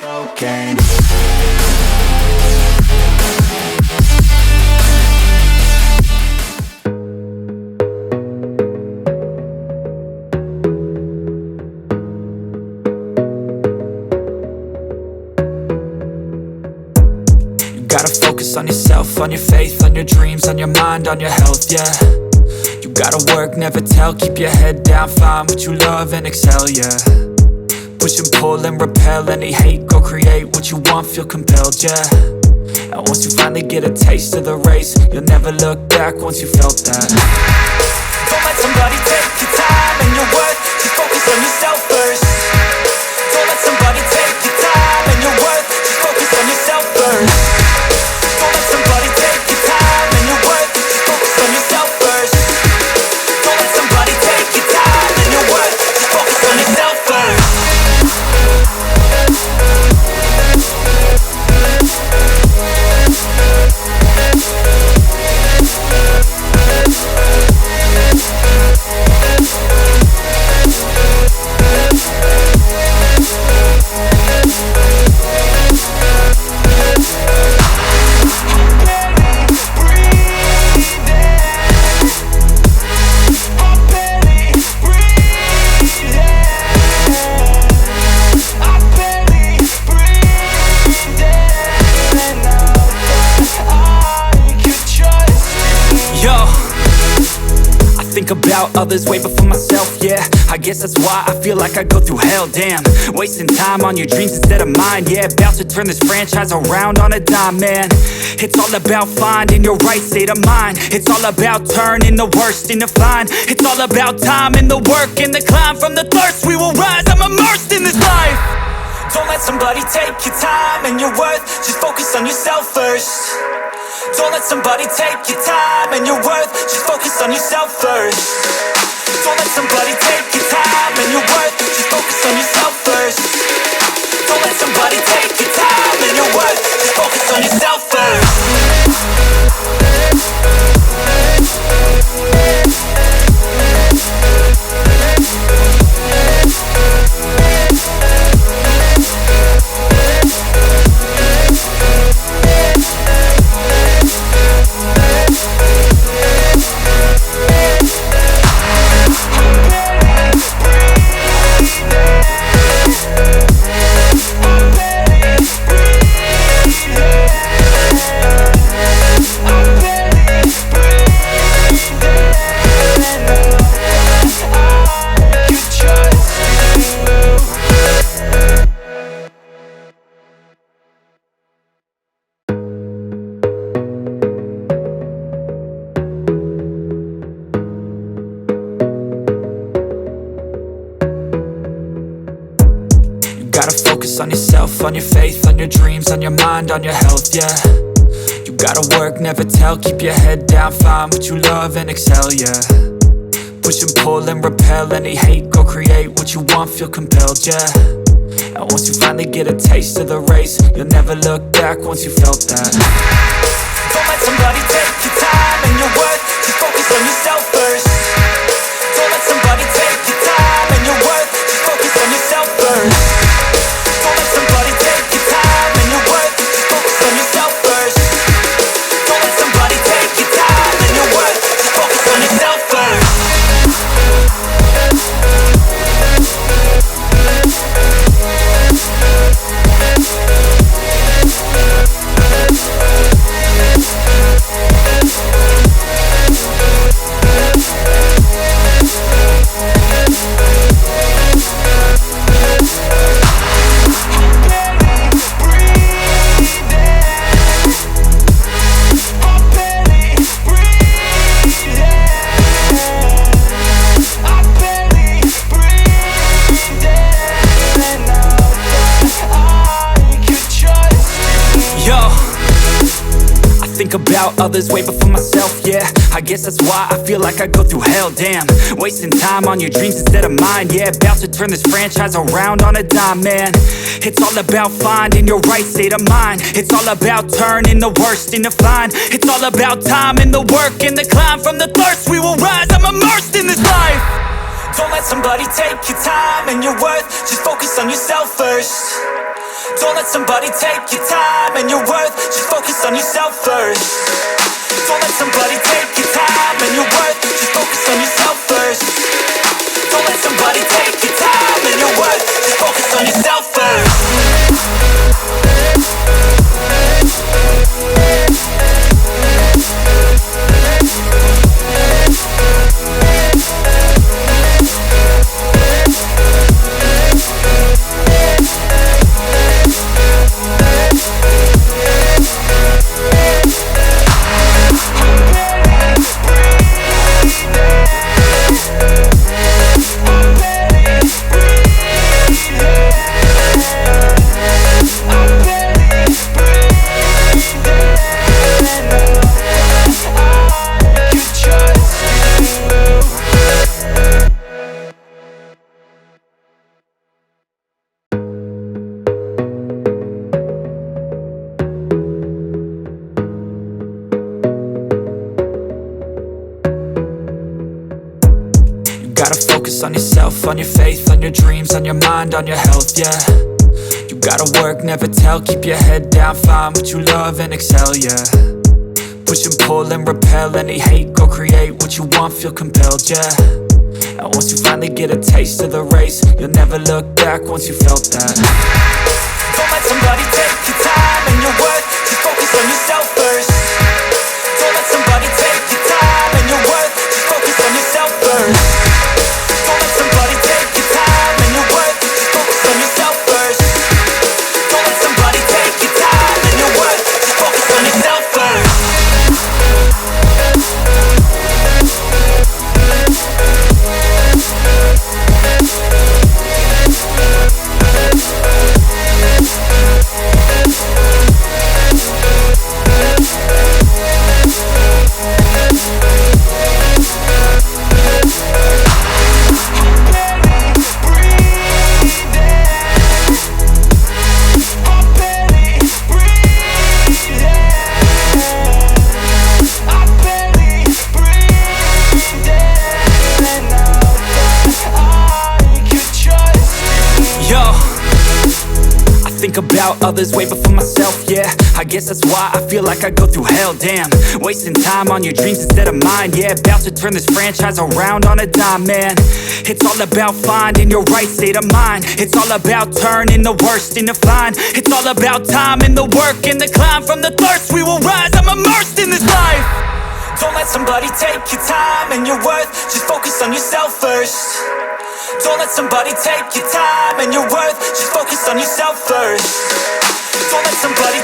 Cocaine. Gotta focus on yourself, on your faith, on your dreams, on your mind, on your health, yeah. You gotta work, never tell, keep your head down, find what you love and excel, yeah. Push and pull and repel any hate, go create what you want, feel compelled, yeah. And once you finally get a taste of the race, you'll never look back once you felt that. Don't let somebody take your time and your worth, just focus on yourself first. Don't let somebody take your time and your worth, just focus on yourself first. Don't let somebody take your time and your worth, just focus on yourself first. Don't let somebody take your time and your worth, just focus on yourself first. Think about others way before myself, yeah. I guess that's why I feel like I go through hell, damn. Wasting time on your dreams instead of mine, yeah. About to turn this franchise around on a dime, man. It's all about finding your right state of mind. It's all about turning the worst into fine. It's all about time and the work and the climb. From the thirst we will rise, I'm immersed in this life. Don't let somebody take your time and your worth, just focus on yourself first. Don't let somebody take your time and your worth, just focus on yourself first. Don't let somebody take your time and your worth, just focus on yourself first. Don't let somebody take your time and your worth, just focus on yourself first. Gotta focus on yourself, on your faith, on your dreams, on your mind, on your health, yeah. You gotta work, never tell, keep your head down, find what you love and excel, yeah. Push and pull and repel any hate, go create what you want, feel compelled, yeah. And once you finally get a taste of the race, you'll never look back once you felt that. Don't let somebody take your time and your worth, just focus on yourself first. Don't let somebody take your time and your worth, just focus on yourself first. Don't let somebody take your time and your worth, just focus on yourself first. Don't let somebody take your time and your worth, just focus on yourself first. Think about others way before myself, yeah. I guess that's why I feel like I go through hell, damn. Wasting time on your dreams instead of mine, yeah. About to turn this franchise around on a dime, man. It's all about finding your right state of mind. It's all about turning the worst into fine. It's all about time and the work and the climb. From the thirst we will rise, I'm immersed in this life. Don't let somebody take your time and your worth, just focus on yourself first. Don't let somebody take your time and your worth. Just focus on yourself first. Don't let somebody take your time and your worth. Just focus on yourself first. Don't let somebody take your time and your worth. Just focus on yourself first. Gotta focus on yourself, on your faith, on your dreams, on your mind, on your health, yeah. You gotta work, never tell, keep your head down, find what you love and excel, yeah. Push and pull and repel any hate, go create what you want, feel compelled, yeah. And once you finally get a taste of the race, you'll never look back once you felt that. Don't let somebody take your time and your worth, just focus on yourself first. Don't let somebody take your time and your worth, just focus on yourself first. Don't let somebody take your time and your worth. Just focus on yourself first. Don't let somebody take your time and your worth. Just focus on yourself first. Think about others way before myself, yeah. I guess that's why I feel like I go through hell, damn. Wasting time on your dreams instead of mine, yeah. About to turn this franchise around on a dime, man. It's all about finding your right state of mind. It's all about turning the worst into fine. It's all about time and the work and the climb. From the thirst we will rise, I'm immersed in this life. Don't let somebody take your time and your worth. Just focus on yourself first. Don't let somebody take your time and your worth. Just focus on yourself first. Don't let somebody